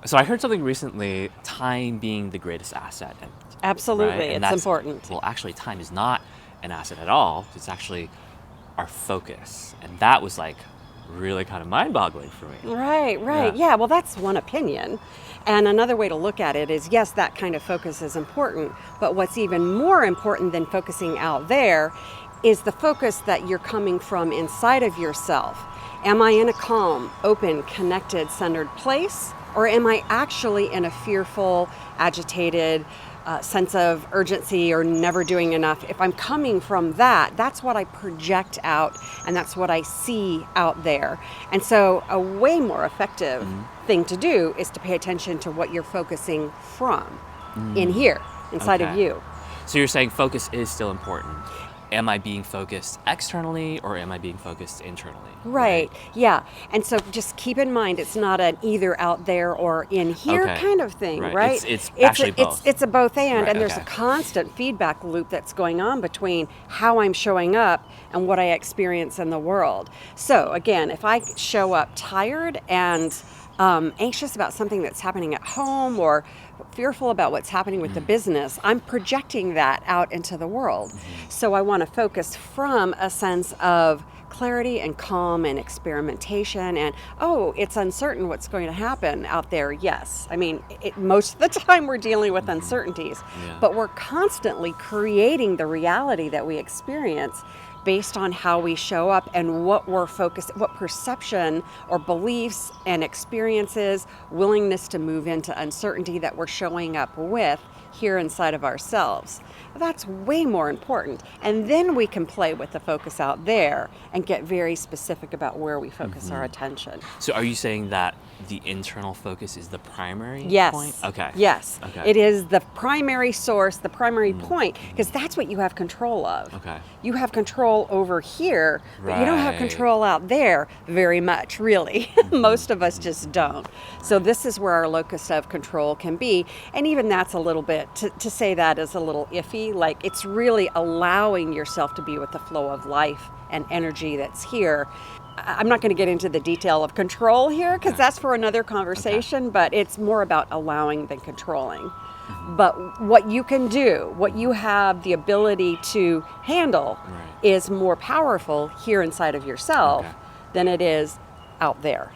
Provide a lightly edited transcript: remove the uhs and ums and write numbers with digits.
So I heard something recently, time being the greatest asset. Absolutely, Right? And it's important. Well, actually, time is not an asset at all. It's actually our focus. And that was like really kind of mind-boggling for me. Right. Yeah, well, that's one opinion. And another way to look at it is, yes, that kind of focus is important, but what's even more important than focusing out there is the focus that you're coming from inside of yourself. Am I in a calm, open, connected, centered place? Or am I actually in a fearful, agitated sense of urgency or never doing enough? If I'm coming from that, that's what I project out and that's what I see out there. And so a way more effective thing to do is to pay attention to what you're focusing from in here, inside of you. So you're saying focus is still important. Am I being focused externally or am I being focused internally? Right. Yeah. And so just keep in mind, it's not an either out there or in here kind of thing, right? It's actually both. It's a both and. Right, and there's a constant feedback loop that's going on between how I'm showing up and what I experience in the world. So again, if I show up tired and anxious about something that's happening at home or fearful about what's happening with the business, I'm projecting that out into the world. So I want to focus from a sense of clarity and calm and experimentation and, it's uncertain what's going to happen out there. Yes. I mean, most of the time we're dealing with uncertainties, but we're constantly creating the reality that we experience based on how we show up and what we're focused, what perception or beliefs and experiences, willingness to move into uncertainty that we're showing up with here inside of ourselves. That's way more important. And then we can play with the focus out there and get very specific about where we focus our attention. So are you saying that the internal focus is the primary point? Okay. Yes. Okay. It is the primary source, the primary point, because that's what you have control of. Okay. You have control over here, but you don't have control out there very much, really. Most of us just don't. So this is where our locus of control can be. And even that's a little bit, to say that is a little iffy. Like, it's really allowing yourself to be with the flow of life and energy that's here. I'm not going to get into the detail of control here because that's for another conversation, but it's more about allowing than controlling. But what you can do, what you have the ability to handle is more powerful here inside of yourself than it is out there.